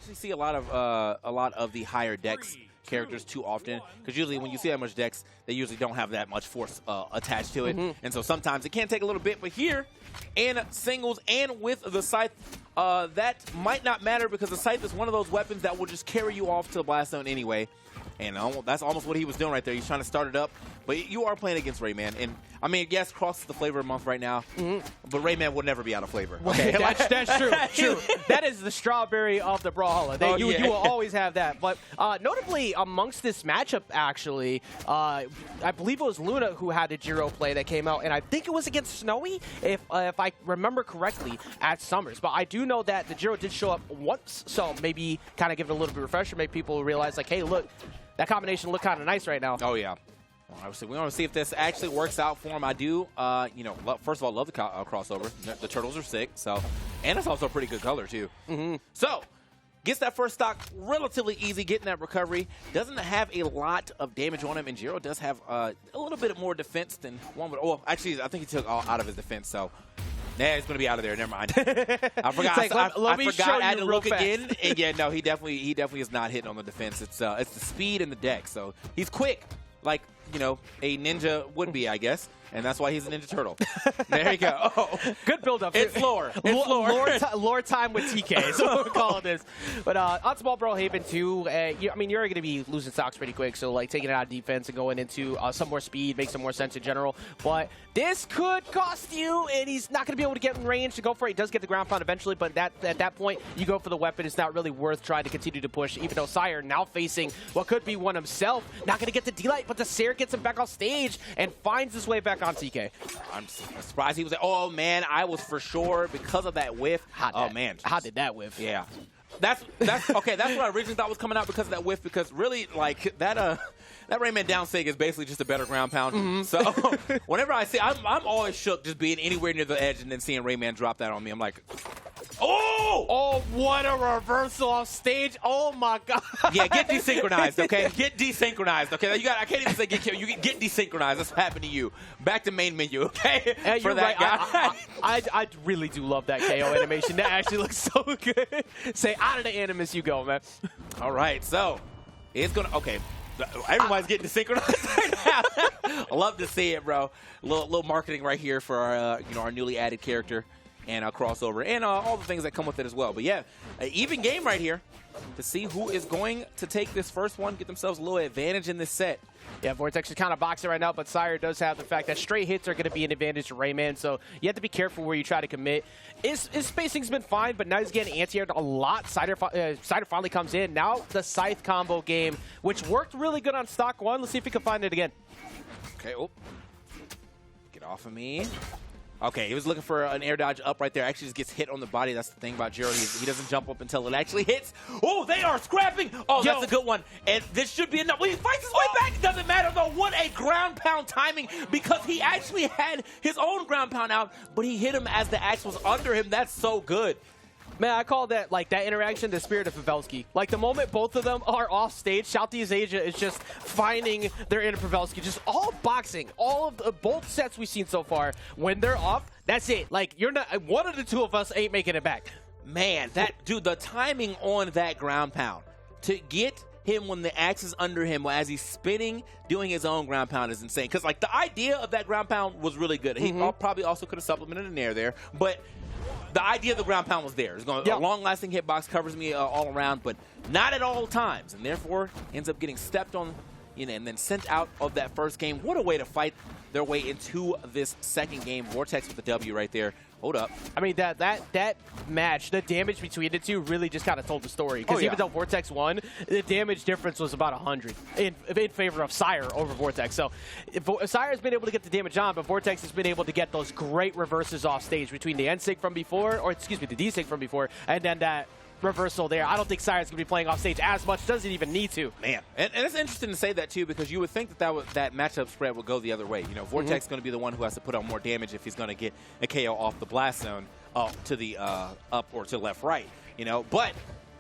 actually see a lot of the higher dex characters too often, because usually when you see that much dex, they usually don't have that much force attached to it, and so sometimes it can take a little bit. But here, in singles and with the scythe, that might not matter, because the scythe is one of those weapons that will just carry you off to the blast zone anyway. And that's almost what he was doing right there. He's trying to start it up. But you are playing against Rayman. And, I mean, yes, Cross is the flavor of the month right now. But Rayman will never be out of flavor. Okay? That's true. True. That is the strawberry of the Brawlhalla. You will always have that. But notably, amongst this matchup, actually, I believe it was Luna who had a Jiro play that came out. And I think it was against Snowy, if I remember correctly, at Summers. But I do know that the Jiro did show up once. So maybe kind of give it a little bit of refresher. Make people realize, like, hey, look, that combination look kind of nice right now. Oh, yeah. Well, obviously, we want to see if this actually works out for him. I do, you know, first of all, love the crossover. The turtles are sick, so, and it's also a pretty good color, too. So, gets that first stock relatively easy, getting that recovery. Doesn't have a lot of damage on him, and Jiro does have a little bit more defense than one would. Well, actually, I think he took all out of his defense, so. Nah, he's going to be out of there. Never mind. I forgot. Like, let me show I had to look fast. again. And yeah, no, he definitely is not hitting on the defense. It's the speed and the dex. So he's quick, like, you know, a ninja would be, I guess. And that's why he's a Ninja Turtle. There you go. Oh, good build-up. It's lore. It's lore time with TK is what we call this. But on small Brawlhaven too, I mean, you're going to be losing stocks pretty quick. So, like, taking it out of defense and going into some more speed makes some more sense in general. But this could cost you, and he's not going to be able to get in range to go for it. He does get the ground pound eventually, but at that point, you go for the weapon. It's not really worth trying to continue to push, even though Sire now facing what could be one himself. Not going to get the D-Light, but the Sire gets him back off stage and finds his way back on TK. I'm surprised he was like, oh, man, I was for sure because of that whiff. Man. How did that whiff? Yeah. That's okay. That's what I originally thought was coming out because of that whiff, because really, like, that Rayman down sig is basically just a better ground pound. So whenever I see, I'm always shook just being anywhere near the edge and then seeing Rayman drop that on me. I'm like, oh, what a reversal off stage. Oh, my God. Yeah, get desynchronized, okay? Get desynchronized, okay? I can't even say get killed. You get desynchronized. That's what happened to you. Back to main menu, okay? For that guy. I really do love that KO animation. That actually looks so good. Say, out of the Animus you go, man. All right, so it's going to, okay. Everybody's getting desynchronized right now. I love to see it, bro. A little marketing right here for our, our newly added character and our crossover and all the things that come with it as well. But yeah, an even game right here to see who is going to take this first one, get themselves a little advantage in this set. Yeah, Vortex is kind of boxing right now, but Sire does have the fact that straight hits are going to be an advantage to Rayman, so you have to be careful where you try to commit. His spacing's been fine, but now he's getting anti-aired a lot. Sire finally comes in. Now the Scythe combo game, which worked really good on stock one. Let's see if we can find it again. Okay, get off of me. Okay, he was looking for an air dodge up right there. Actually just gets hit on the body. That's the thing about Jiro. He doesn't jump up until it actually hits. Oh, they are scrapping. Oh, that's a good one. And this should be enough. Well, he fights his way back. It doesn't matter, though. What a ground pound timing, because he actually had his own ground pound out, but he hit him as the axe was under him. That's so good. Man, I call that, like, that interaction the spirit of Pavelski. Like, the moment both of them are off stage, Southeast Asia is just finding their inner Pavelski. Just all boxing. All of both sets we've seen so far, when they're off, that's it. Like, you're not, one of the two of us ain't making it back. Man, dude, the timing on that ground pound to get him when the axe is under him as he's spinning, doing his own ground pound is insane. Because, like, the idea of that ground pound was really good. He probably also could have supplemented an air there, but the idea of the ground pound was there. It's going a long-lasting hitbox, covers me all around, but not at all times, and therefore ends up getting stepped on, and then sent out of that first game. What a way to fight their way into this second game. Vortex with the W right there. Hold up. I mean, that match, the damage between the two really just kind of told the story. Because even though Vortex won, the damage difference was about 100 in favor of Sire over Vortex. So Sire's been able to get the damage on, but Vortex has been able to get those great reverses off stage between the N-Sig from before, or excuse me, the D-Sig from before, and then that reversal there. I don't think Sire's going to be playing off stage as much. Doesn't even need to. Man, and it's interesting to say that too, because you would think that matchup spread would go the other way. Vortex is going to be the one who has to put on more damage if he's going to get a KO off the blast zone to the up or to left right. But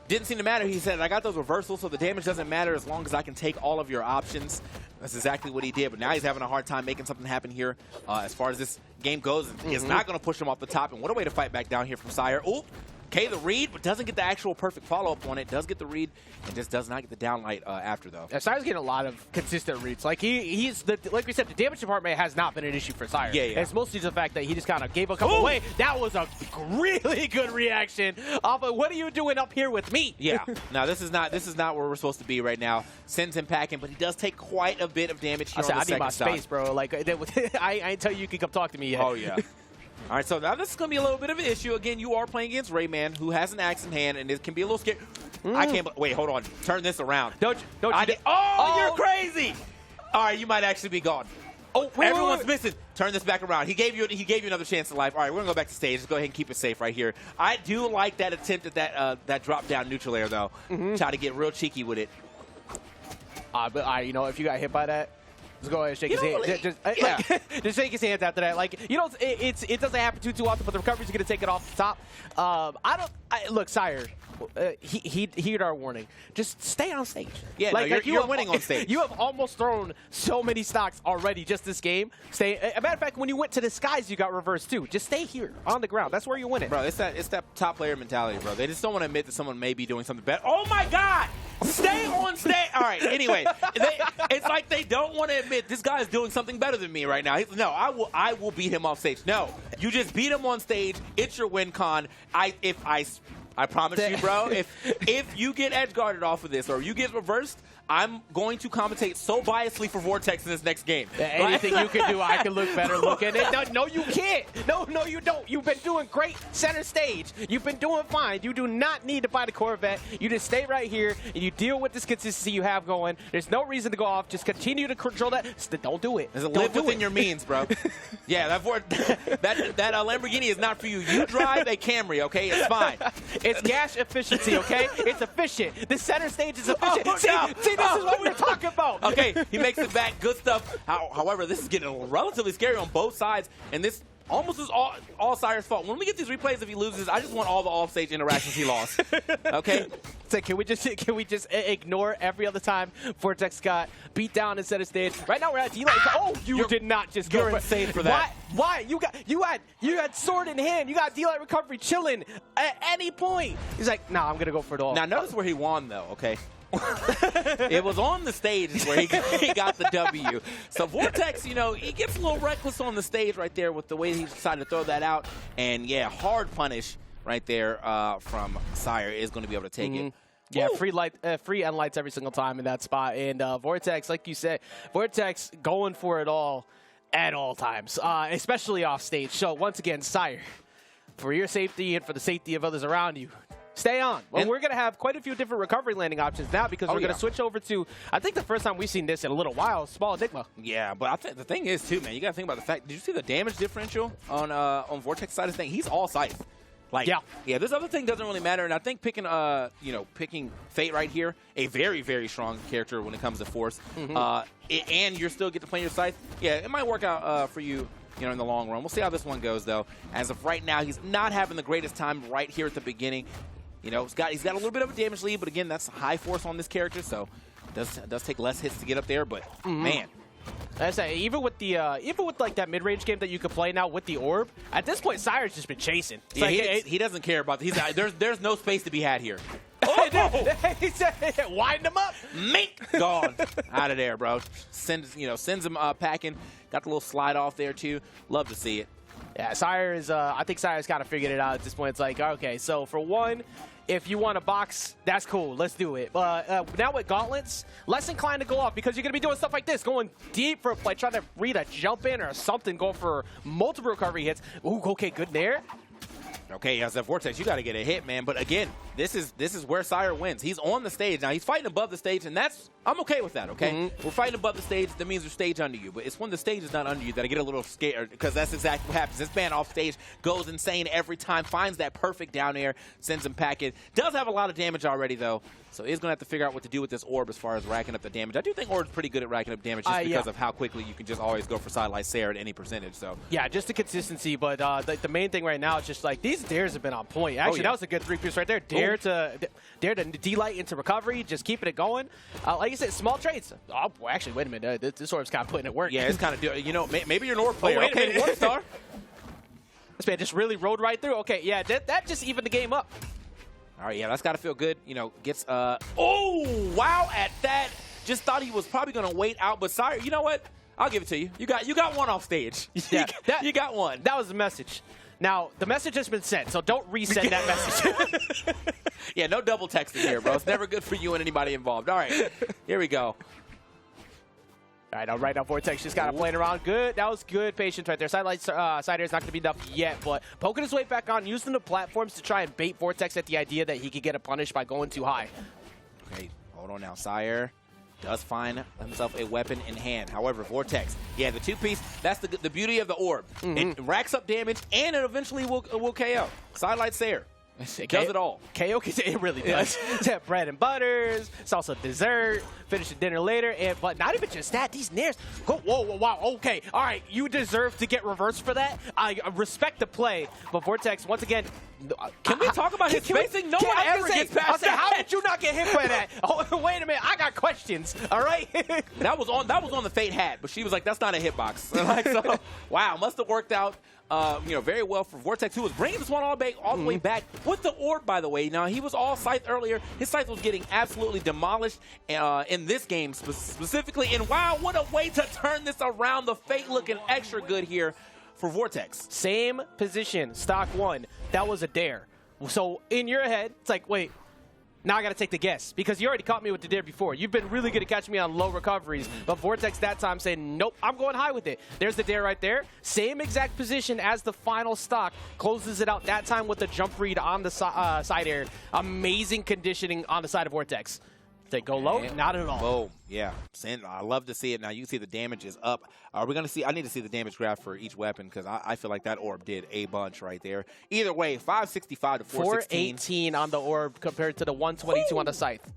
didn't seem to matter. He said, I got those reversals, so the damage doesn't matter as long as I can take all of your options. That's exactly what he did, but now he's having a hard time making something happen here as far as this game goes. He's not going to push him off the top, and what a way to fight back down here from Sire. Oh, Okay, the read, but doesn't get the actual perfect follow-up on it. Does get the read, and just does not get the downlight after, though. Yeah, Sire's getting a lot of consistent reads. Like, like we said, the damage department has not been an issue for Sire. Yeah. It's mostly just the fact that he just kind of gave a couple away. That was a really good reaction off of, what are you doing up here with me? Yeah. No, this is not where we're supposed to be right now. Sends him packing, but he does take quite a bit of damage here on the second stock. I need my space, bro. Like, I ain't tell you can come talk to me yet. Oh, yeah. All right, so now this is going to be a little bit of an issue. Again, you are playing against Rayman, who has an axe in hand, and it can be a little scary. I can't. Wait, hold on. Turn this around. Don't you? You're crazy. All right, you might actually be gone. Oh, everyone's missing. Turn this back around. He gave you another chance at life. All right, we're gonna go back to stage. Let's go ahead and keep it safe right here. I do like that attempt at that drop down neutral air though. Try to get real cheeky with it. But you know, if you got hit by that, just go ahead and shake his hand. Just shake his hand after that. Like, you know, it doesn't happen too often, but the recovery's going to take it off the top. Look, Sire, heed our warning. Just stay on stage. Yeah, you're winning on stage. You have almost thrown so many stocks already just this game. As a matter of fact, when you went to the skies, you got reversed too. Just stay here on the ground. That's where you're winning. Bro, it's that top player mentality, bro. They just don't want to admit that someone may be doing something better. Oh, my God! Stay on stage. All right, anyway, it's like they don't want to admit this guy is doing something better than me right now. No, I will beat him off stage. No, you just beat him on stage. It's your win con. I promise you, bro, if you get edge guarded off of this or you get reversed, I'm going to commentate so biasly for Vortex in this next game. Anything you can do, I can look better looking. No, you can't. No, you don't. You've been doing great center stage. You've been doing fine. You do not need to buy the Corvette. You just stay right here and you deal with this consistency you have going. There's no reason to go off. Just continue to control that. Don't do it. Live within your means, bro. Yeah, that Lamborghini is not for you. You drive a Camry, okay? It's fine. It's gas efficiency, okay? It's efficient. The center stage is efficient. See, this is what we're talking about. Okay, he makes it back. Good stuff. However, this is getting relatively scary on both sides, and this almost is all Sire's fault. When we get these replays, if he loses, I just want all the offstage interactions he lost. Okay? So can we just ignore every other time Vortex got beat down instead of stage? Right now we're at D-Light. Oh, you did not just go. You're insane for that. Why? You had sword in hand. You got D-Light recovery chilling at any point. He's like, nah, I'm gonna go for it all. Now notice where he won though. Okay. It was on the stage where he got the W. So Vortex, you know, he gets a little reckless on the stage right there with the way he decided to throw that out. And yeah, hard punish right there from Sire is going to be able to take it. Yeah, free end lights every single time in that spot. And Vortex, like you said, Vortex going for it all at all times, especially off stage. So once again, Sire, for your safety and for the safety of others around you, stay on. Well, we're going to have quite a few different recovery landing options now because we're going to switch over to, I think the first time we've seen this in a little while, Small Enigma. Yeah, but I think the thing is, too, man, you got to think about the fact, did you see the damage differential on Vortex side of the thing? He's all scythe. Like, yeah, this other thing doesn't really matter, and I think picking Fate right here, a very, very strong character when it comes to force, and you're still get to play your scythe, yeah, it might work out for you, in the long run. We'll see how this one goes, though. As of right now, he's not having the greatest time right here at the beginning. He's got a little bit of a damage lead, but again, that's high force on this character, so it does take less hits to get up there. But man, I say even with like that mid-range game that you could play now with the orb, at this point, Sire's just been chasing. Yeah, he doesn't care about. There's no space to be had here. He said, wind him up. Mink gone out of there, bro. Sends him packing. Got the little slide off there too. Love to see it. Yeah, Sire is. I think Sire's kind of figured it out at this point. It's like, okay, so for one, if you want to box, that's cool. Let's do it. But now with gauntlets, less inclined to go off because you're going to be doing stuff like this, going deep for like trying to read a jump in or something, go for multiple recovery hits. Ooh, okay, good there. Okay, as a Vortex, you got to get a hit, man. But again, this is where Sire wins. He's on the stage now. He's fighting above the stage, and I'm okay with that. Okay, we're fighting above the stage. That means there's stage under you. But it's when the stage is not under you that I get a little scared because that's exactly what happens. This man off stage goes insane every time. Finds that perfect down air, sends him packing. Does have a lot of damage already though, so he's gonna have to figure out what to do with this orb as far as racking up the damage. I do think Orb's pretty good at racking up damage just because of how quickly you can just always go for side like Sire at any percentage. So yeah, just the consistency. But the main thing right now is just like these dares have been on point. Actually, that was a good 3-piece right there. Dare to D-Light into recovery, just keeping it going. Like you said, small trades. Oh, well, actually, wait a minute. This orb's kind of putting it work. Yeah, it's kind of maybe you're an orb player. Wait a minute. Orb star. This man just really rode right through. Okay, yeah, that just evened the game up. All right, yeah, that's got to feel good. You know, gets, oh, wow, at that. Just thought he was probably going to wait out, but Sire, you know what? I'll give it to you. You got one off stage. Yeah, you got one. That was the message. Now, the message has been sent, so don't resend that message. Yeah, no double texting here, bro. It's never good for you and anybody involved. All right, here we go. All right now Vortex just got to play it around. Good. That was good patience right there. Sire is not going to be enough yet, but poking his way back on, using the platforms to try and bait Vortex at the idea that he could get a punish by going too high. Okay, hold on now. Sire does find himself a weapon in hand. However, Vortex, yeah, the two-piece, that's the beauty of the orb. It racks up damage, and it eventually will KO. Sidelight Sire. It does it all. KO, it really does. It's bread and butters. It's also dessert. Finish the dinner later. But not even just that. These nairs. Whoa, wow. Okay. All right. You deserve to get reversed for that. I respect the play. But Vortex, once again. Can we talk about his spacing? No one ever gets past that. How did you not get hit by that? Oh, wait a minute. I got questions. All right. That was on the Fate hat, but she was like, that's not a hitbox. So, wow. Must have worked out. Very well for Vortex, who was bringing this one all the way back with the orb, by the way. Now, he was all scythe earlier. His scythe was getting absolutely demolished in this game specifically. And wow, what a way to turn this around. The Fate looking extra good here for Vortex. Same position, stock 1. That was a dare. So in your head, it's like, wait, now I got to take the guess because you already caught me with the dare before. You've been really good at catching me on low recoveries, but Vortex that time said, nope, I'm going high with it. There's the dare right there. Same exact position as the final stock. Closes it out that time with the jump read on the side air. Amazing conditioning on the side of Vortex. They go low? Not at all. Oh, yeah. I love to see it. Now, you see the damage is up. Are we going to see? I need to see the damage graph for each weapon because I feel like that orb did a bunch right there. Either way, 565 to 416. 418 on the orb compared to the 122 on the scythe.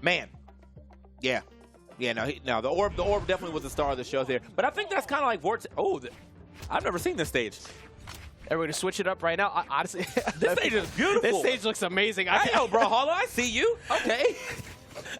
Man. Yeah. Yeah, no, the orb definitely was the star of the show there. But I think that's kind of like Vortex. Oh, I've never seen this stage. Are we going to switch it up right now? Honestly, this stage is beautiful. This stage looks amazing. I know, Brawlhalla. I see you. Okay.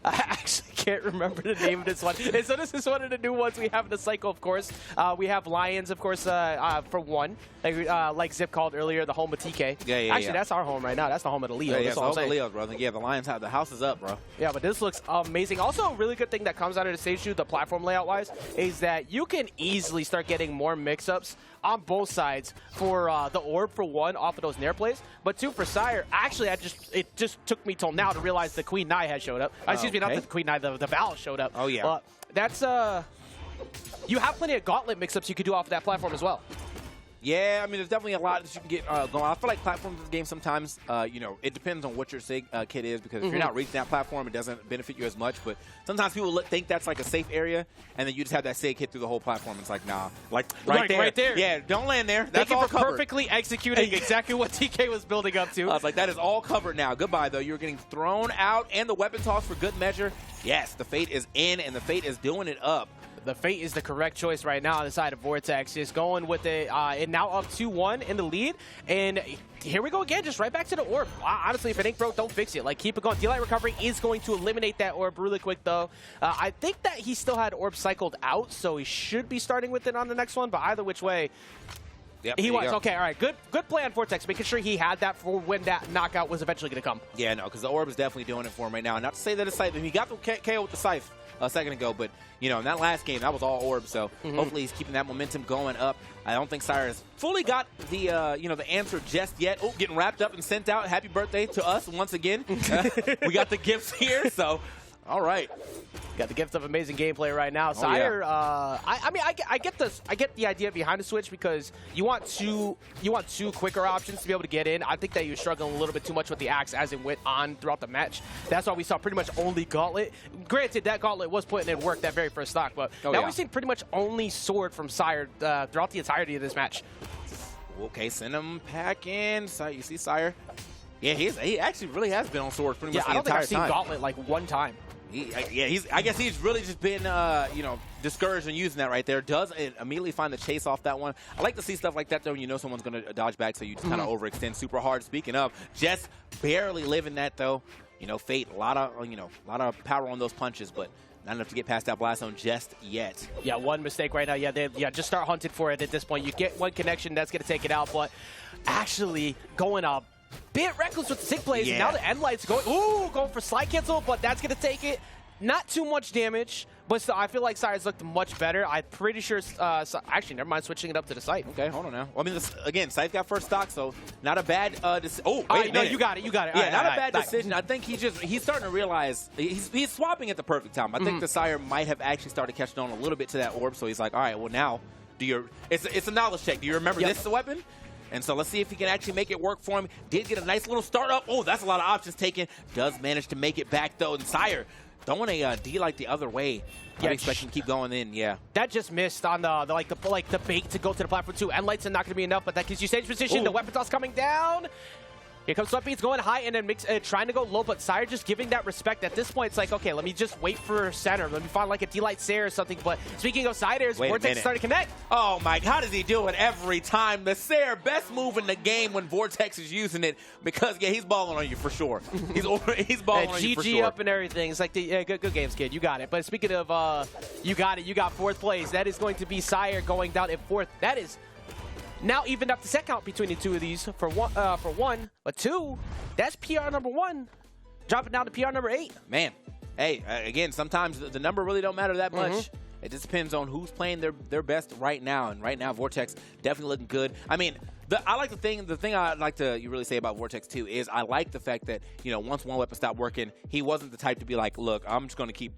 I actually can't remember the name of this one. And so this is one of the new ones we have in the cycle, of course. We have Lions, of course, for one. Like Zip called earlier, the home of TK. Yeah. Actually, that's our home right now. That's the home of the Leo. Yeah, it's the home of Leo, bro. Yeah, the Lions have the house is up, bro. Yeah, but this looks amazing. Also, a really good thing that comes out of the stage 2, the platform layout-wise, is that you can easily start getting more mix-ups on both sides for the orb, for one, off of those nair plays, but two, for Sire. Actually, it just took me till now to realize the Queen Nai had showed up. Excuse me, not the Queen Nai, the Val showed up. Oh, yeah. But that's, you have plenty of gauntlet mix-ups you could do off of that platform as well. Yeah, I mean, there's definitely a lot that you can get going. I feel like platforms in this game sometimes, it depends on what your SIG kit is, because if you're not reaching that platform, it doesn't benefit you as much. But sometimes people think that's like a safe area, and then you just have that SIG hit through the whole platform. It's like, nah, like right there. Yeah, don't land there. That's all covered. Perfectly executing exactly what TK was building up to. I was like, that is all covered now. Goodbye, though. You're getting thrown out, and the weapon toss for good measure. Yes, the Fate is in, and the Fate is doing it up. The Fate is the correct choice right now on the side of Vortex. Just going with it, and now up 2-1 in the lead. And here we go again, just right back to the orb. Honestly, if it ain't broke, don't fix it. Like, keep it going. Delight Recovery is going to eliminate that orb really quick, though. I think that he still had orb cycled out, so he should be starting with it on the next one. But either which way, yep, he was. Okay, all right. Good play on Vortex, making sure he had that for when that knockout was eventually going to come. Yeah, no, because the orb is definitely doing it for him right now. Not to say that it's Scythe. He got the KO with the Scythe a second ago, but in that last game, that was all orb, so hopefully he's keeping that momentum going up. I don't think Sire has fully got the the answer just yet. Oh, getting wrapped up and sent out. Happy birthday to us once again. We got the gifts here, so all right. Got the gift of amazing gameplay right now. Sire, I get this. I get the idea behind the switch because you want two quicker options to be able to get in. I think that you're struggling a little bit too much with the axe as it went on throughout the match. That's why we saw pretty much only Gauntlet. Granted, that Gauntlet was putting in work that very first stock, but now we've seen pretty much only Sword from Sire throughout the entirety of this match. Okay, send him back in. So you see Sire. Yeah, he actually really has been on Sword pretty much the entire time. I don't think I've seen Gauntlet like one time. I guess he's really just been, discouraged in using that right there. Does immediately find the chase off that one. I like to see stuff like that, though, when you know someone's going to dodge back, so you just kind of overextend super hard. Speaking of, just barely living that, though. Fate, a lot of power on those punches, but not enough to get past that blast zone just yet. Yeah, one mistake right now. Yeah, just start hunting for it at this point. You get one connection, that's going to take it out, but actually going a bit reckless with the sig plays, and now the end light's going for slide cancel, but that's going to take it. Not too much damage, but still, I feel like Sire's looked much better. I'm pretty sure, actually, never mind switching it up to the site. Okay, hold on now. Well, I mean, again, Scythe got first stock, so not a bad decision. Oh, wait a minute. No, you got it. Yeah, not a bad decision. I think he's starting to realize, he's swapping at the perfect time. I think the Sire might have actually started catching on a little bit to that orb, so he's like, all right, well, now, it's a knowledge check. Do you remember this weapon? And so let's see if he can actually make it work for him. Did get a nice little start up. Oh, that's a lot of options taken. Does manage to make it back, though. And Sire throwing a D like the other way. I expect him to keep going in, That just missed on the bait to go to the platform too. End lights are not going to be enough, but that gives you stage position. The weapon toss coming down. Here comes Sweatbeats going high and then trying to go low, but Sire just giving that respect. At this point, it's like, okay, let me just wait for center. Let me find like a D-Light Sire or something. But speaking of Siders, Vortex starting to connect. Oh, my, how does he do it every time? The Sire, best move in the game when Vortex is using it because, he's balling on you for sure. He's balling on you for sure. GG up and everything. It's like, good games, kid. You got it. But speaking of, you got it. You got fourth place. That is going to be Sire going down at fourth. That is now evened up the set count between the two of these for one, but two, that's PR number 1, dropping down to PR number 8. Man, hey, again, sometimes the number really don't matter that much. It just depends on who's playing their best right now, and right now Vortex definitely looking good. I mean, the thing I'd like to really say about Vortex too is I like the fact that once one weapon stopped working, he wasn't the type to be like, look, I'm just going to keep